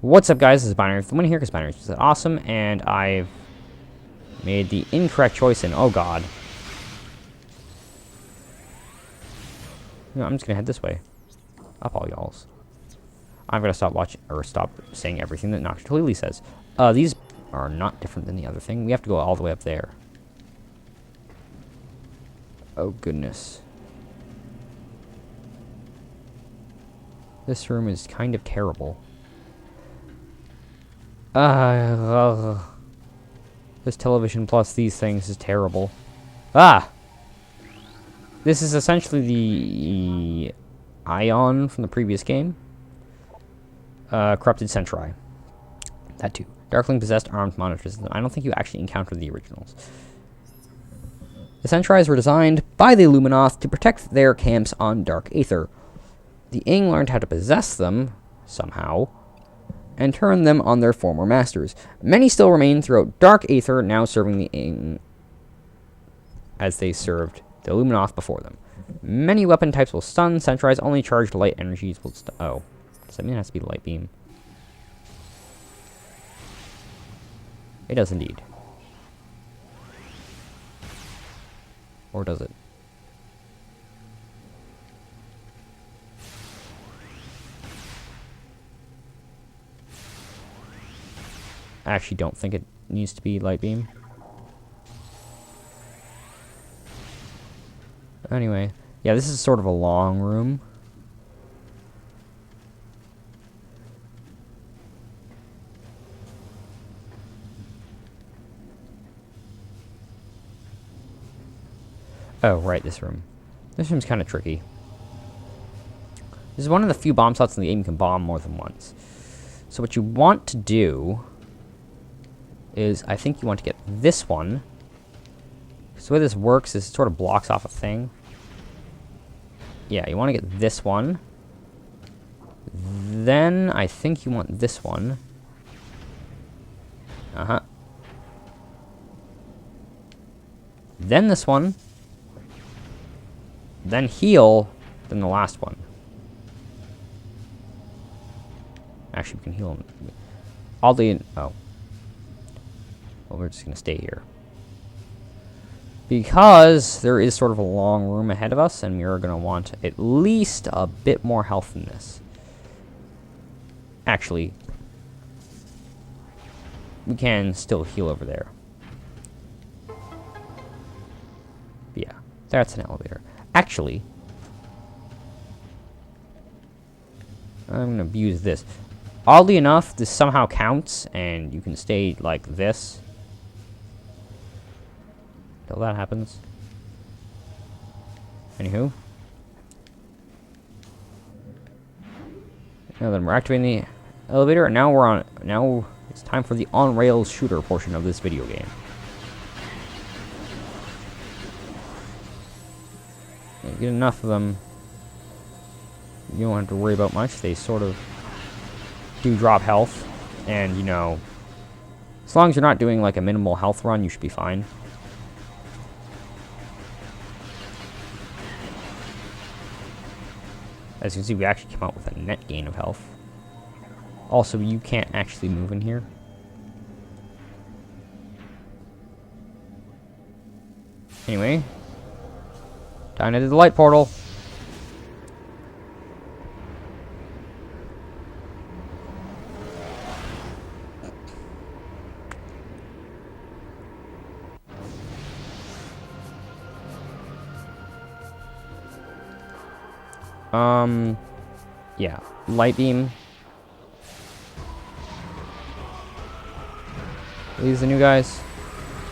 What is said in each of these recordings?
What's up, guys? This is Binary. The one here because Binary is awesome, and I've made the incorrect choice. And oh god, no, I'm just gonna head this way. Up all y'alls. I'm gonna stop watching or stop saying everything that Nocturne says. These are not different than the other thing. We have to go all the way up there. Oh goodness. This room is kind of terrible. This television plus these things is terrible. This is essentially the Ion from the previous game. Corrupted Sentry. That too. Darkling possessed armed monitors. I don't think you actually encountered the originals. The Sentries were designed by the Illuminoth to protect their camps on Dark Aether. The Ing learned how to possess them, somehow, and turn them on their former masters. Many still remain throughout Dark Aether, now serving the Ing as they served the Illuminoth before them. Many weapon types will stun. Sentries only charged light energies will stun. Oh. Does that mean it has to be the light beam? It does indeed. Or does it? I actually don't think it needs to be light beam. Anyway, yeah, this is sort of a long room. Oh, right, this room. This room's kind of tricky. This is one of the few bomb slots in the game you can bomb more than once. So what you want to do is, I think you want to get this one. So the way this works is it sort of blocks off a thing. Yeah, you want to get this one. Then I think you want this one. Then this one. Then heal. Then the last one. Actually, we can heal him. All the... Oh. Well, we're just going to stay here. Because there is sort of a long room ahead of us, and we are going to want at least a bit more health than this. Actually, we can still heal over there. But yeah, that's an elevator. Actually, I'm going to abuse this. Oddly enough, this somehow counts, and you can stay like this till that happens. Anywho. Now then, we're activating the elevator, and now we're on. Now it's time for the on-rails shooter portion of this video game. You get enough of them, you don't have to worry about much. They sort of do drop health, and you know, as long as you're not doing like a minimal health run, you should be fine. As you can see, we actually came out with a net gain of health. Also, you can't actually move in here. Anyway, time to do the light portal. Yeah, light beam. Are these the new guys?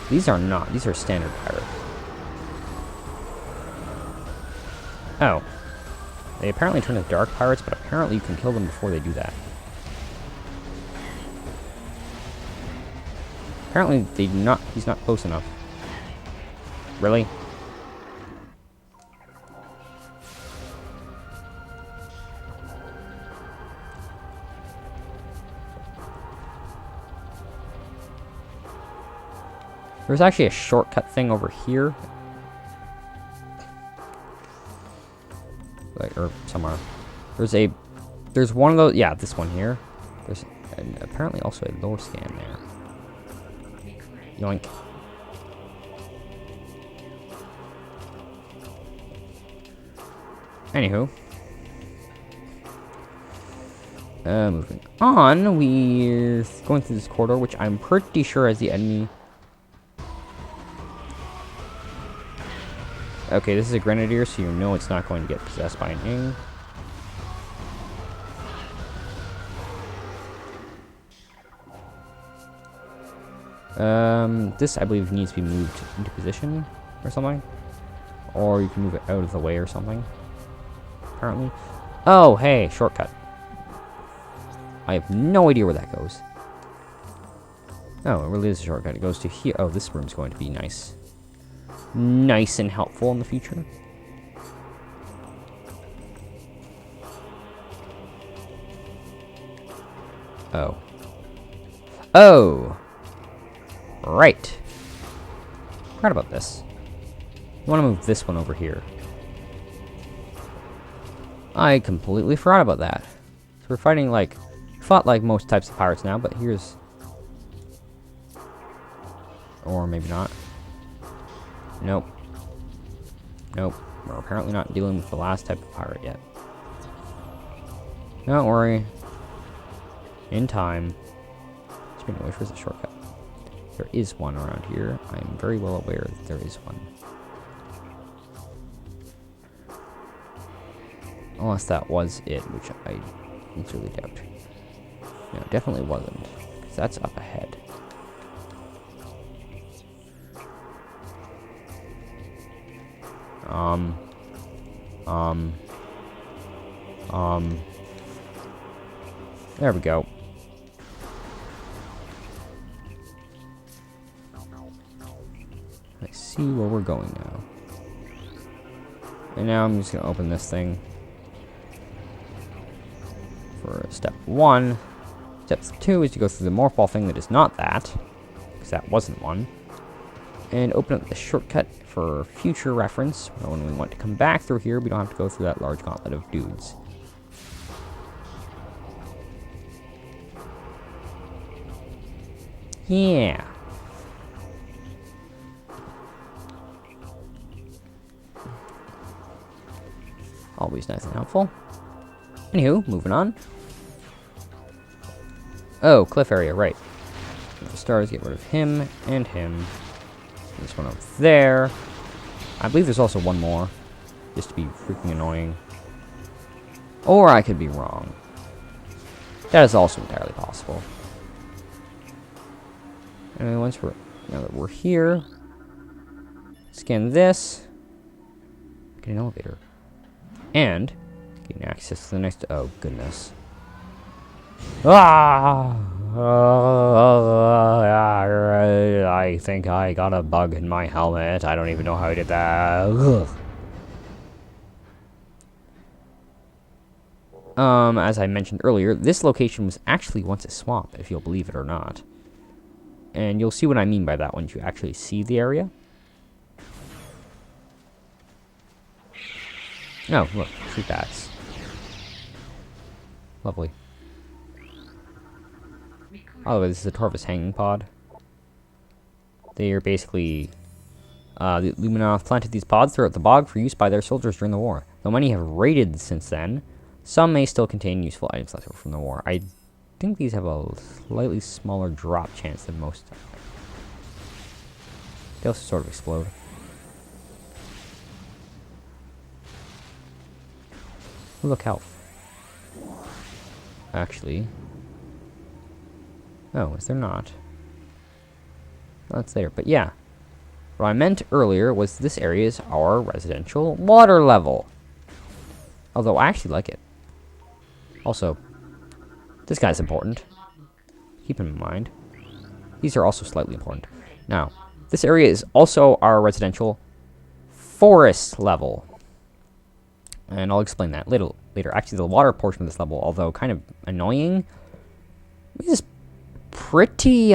These are not. These are standard pirates. Oh. They apparently turn into dark pirates, but apparently you can kill them before they do that. Apparently they do not. He's not close enough. Really? There's actually a shortcut thing over here. Like, or somewhere. There's one of those, yeah, this one here. There's And apparently also a lore scan there. Yoink. Anywho. Moving on, we're going through this corridor, which I'm pretty sure has the enemy. Okay, this is a grenadier, so you know it's not going to get possessed by an ing. This, I believe, needs to be moved into position or something. Or you can move it out of the way or something. Apparently. Oh, hey, shortcut. I have no idea where that goes. Oh, it really is a shortcut. It goes to here. Oh, this room's going to be nice. Nice and helpful in the future. Oh. Oh! Right. Forgot about this. I want to move this one over here. I completely forgot about that. So we're fighting like... Fought like most types of pirates now, but here's... Or maybe not. Nope. Nope. We're apparently not dealing with the last type of pirate yet. Don't worry. In time. Speaking of which, where's the shortcut? There is one around here. I am very well aware that there is one. Unless that was it, which I sincerely doubt. No, definitely wasn't. Because that's up ahead. There we go. I see where we're going now. And now I'm just going to open this thing. For step 1. Step 2 is to go through the morph ball thing that is not that. Because that wasn't one. And open up the shortcut for future reference. When we want to come back through here, we don't have to go through that large gauntlet of dudes. Yeah. Always nice and helpful. Anywho, moving on. Oh, cliff area, right. The stars, get rid of him and him. This one over there. I believe there's also one more. Just to be freaking annoying. Or I could be wrong. That is also entirely possible. And once we're... Now that we're here... Scan this. Get an elevator. And... Gain access to the next... Oh, goodness. Ah! I think I got a bug in my helmet. I don't even know how I did that. Ugh. As I mentioned earlier, this location was actually once a swamp, if you'll believe it or not. And you'll see what I mean by that once you actually see the area. Oh, look, fruit bats. Lovely. Oh, this is a Torvus hanging pod. They are basically... the Luminoth planted these pods throughout the bog for use by their soldiers during the war. Though many have raided since then, some may still contain useful items left over from the war. I think these have a slightly smaller drop chance than most. They also sort of explode. Oh, look, health. Actually... Oh, is there not? Well, that's there, but yeah. What I meant earlier was this area is our residential water level. Although I actually like it. Also, this guy's important. Keep him in mind. These are also slightly important. Now, this area is also our residential forest level. And I'll explain that later. Actually, the water portion of this level, although kind of annoying, is pretty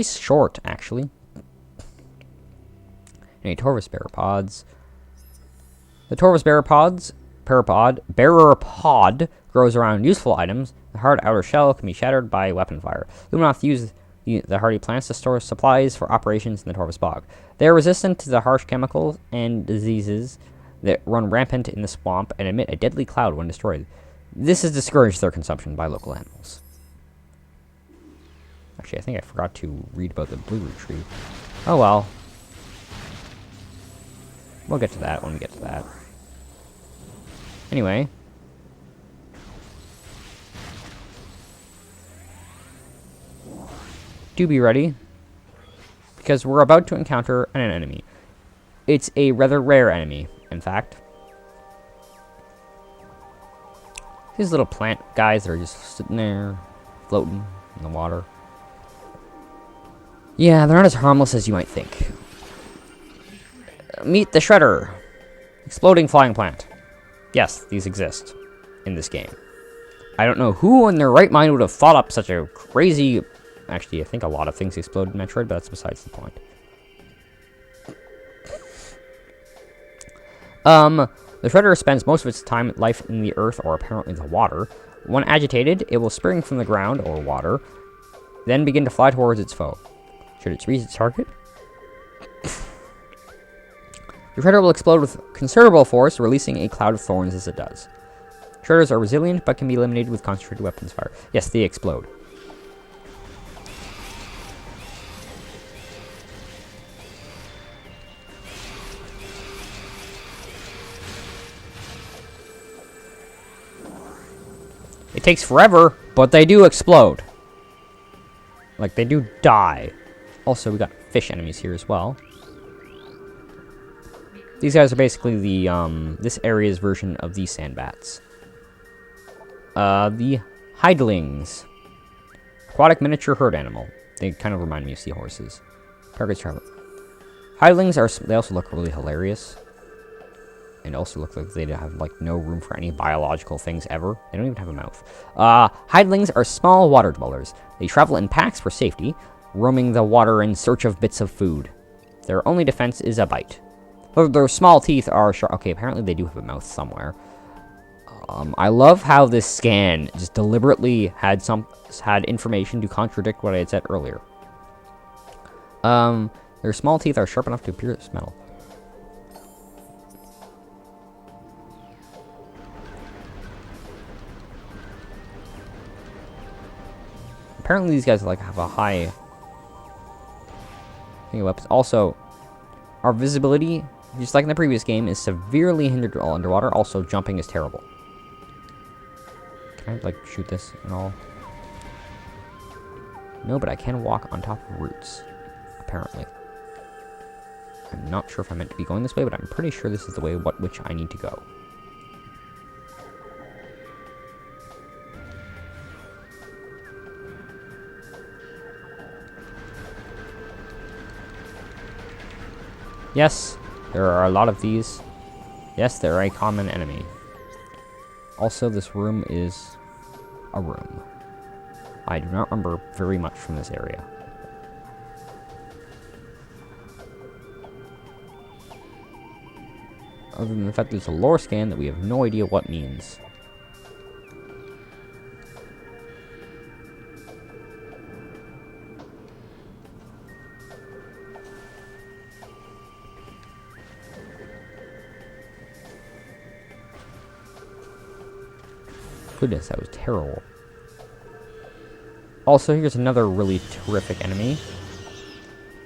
short, actually. Any Torvus bearer pods. The Torvus bearer pod grows around useful items The hard outer shell can be shattered by weapon fire. Luminoth use the hardy plants to store supplies for operations in the Torvus bog. They are resistant to the harsh chemicals and diseases that run rampant in the swamp and emit a deadly cloud when destroyed. This has discouraged their consumption by local animals. Actually, I think I forgot to read about the blue root tree. Oh well. We'll get to that when we get to that. Anyway. Do be ready, because we're about to encounter an enemy. It's a rather rare enemy, in fact. These little plant guys that are just sitting there, floating in the water. Yeah, they're not as harmless as you might think. Meet the Shredder. Exploding flying plant. Yes, these exist in this game. I don't know who in their right mind would have thought up such a crazy... Actually, I think a lot of things explode in Metroid, but that's besides the point. The Shredder spends most of its life in the earth, or apparently the water. When agitated, it will spring from the ground, or water, then begin to fly towards its foe. Should it reach its target? The Shredder will explode with considerable force, releasing a cloud of thorns as it does. Shredders are resilient, but can be eliminated with concentrated weapons fire. Yes, they explode. It takes forever, but they do explode. Like, they do die. Also, we got fish enemies here as well. These guys are basically the, this area's version of the sandbats. The Hydlings. Aquatic miniature herd animal. They kind of remind me of seahorses. Targets travel. Hydlings are, they also look really hilarious. And also look like they have, like, no room for any biological things ever. They don't even have a mouth. Hydlings are small water dwellers. They travel in packs for safety, roaming the water in search of bits of food. Their only defense is a bite. Their small teeth are sharp. Okay, apparently they do have a mouth somewhere. I love how this scan just deliberately had information to contradict what I had said earlier. Their small teeth are sharp enough to pierce metal. Apparently these guys like have a high thing of weapons. Also, our visibility, just like in the previous game, is severely hindered while underwater. Also, jumping is terrible. Can I, like, shoot this and all? No, but I can walk on top of roots, apparently. I'm not sure if I'm meant to be going this way, but I'm pretty sure this is the way which I need to go. Yes, there are a lot of these. Yes, they're a common enemy. Also, this room is a room. I do not remember very much from this area. Other than the fact that it's a lore scan that we have no idea what means. Goodness, that was terrible. Also, here's another really terrific enemy.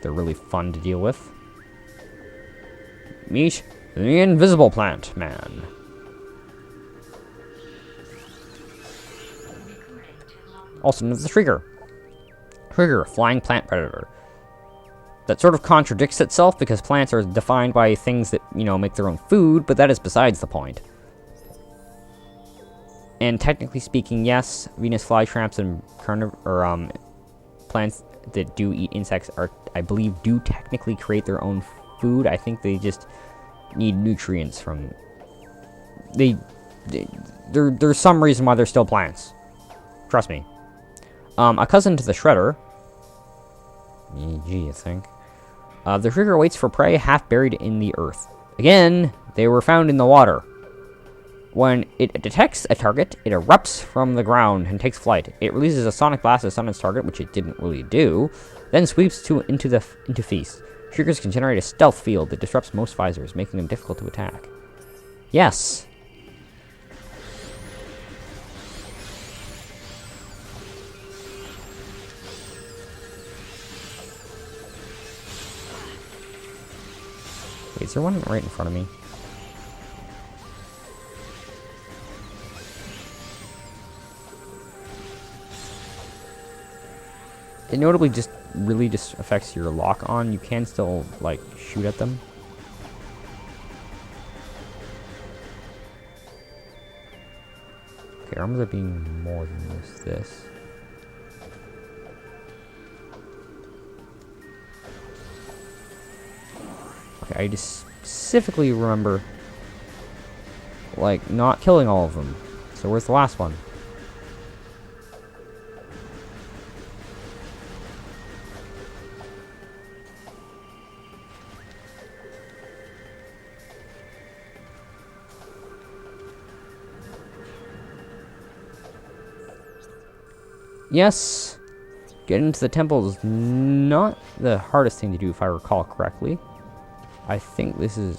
They're really fun to deal with. Meet the Invisible Plant Man. Also known as the Trigger. Trigger, flying plant predator. That sort of contradicts itself because plants are defined by things that, you know, make their own food, but that is besides the point. And technically speaking, yes, Venus flytraps and plants that do eat insects are, I believe, do technically create their own food. I think they just need nutrients from... There's some reason why they're still plants. Trust me. A cousin to the Shredder. Gee, you think? The Trigger waits for prey half buried in the earth. Again, they were found in the water. When it detects a target, it erupts from the ground and takes flight. It releases a sonic blast to stun its target, which it didn't really do, then sweeps into feast. Shriekers can generate a stealth field that disrupts most visors, making them difficult to attack. Yes. Wait, is there one right in front of me? It notably just really just affects your lock on. You can still, like, shoot at them. Okay, I remember there being more than just this. Okay, I just specifically remember, like, not killing all of them. So where's the last one? Yes, getting into the temple is not the hardest thing to do, if I recall correctly. I think this is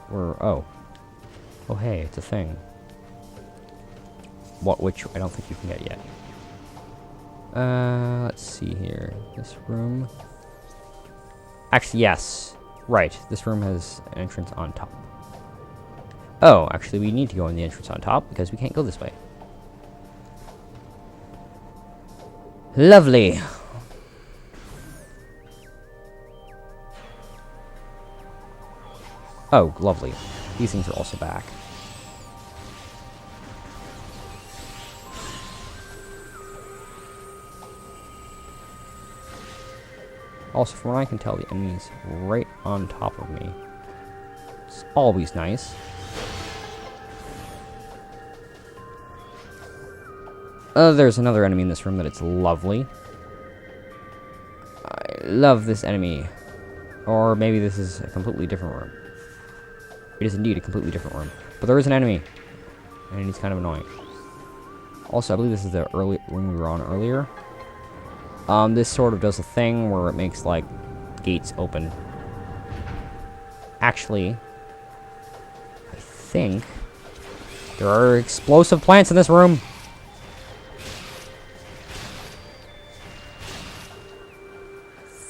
where... Oh, hey, it's a thing. Which I don't think you can get yet. Let's see here. This room. Actually, yes. Right, this room has an entrance on top. Oh, actually, we need to go in the entrance on top because we can't go this way. Lovely. Oh, lovely. These things are also back. Also, from what I can tell, the enemy's right on top of me. It's always nice. There's another enemy in this room that it's lovely. I love this enemy. Or maybe this is a completely different room. It is indeed a completely different room. But there is an enemy. And he's kind of annoying. Also, I believe this is the room we were on earlier. This sort of does a thing where it makes, like, gates open. Actually, I think there are explosive plants in this room.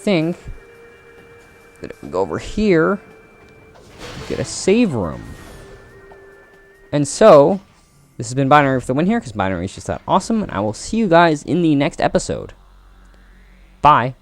Think that if we go over here, we get a save room. And so, this has been Binary for the win here, because Binary is just that awesome, and I will see you guys in the next episode. Bye.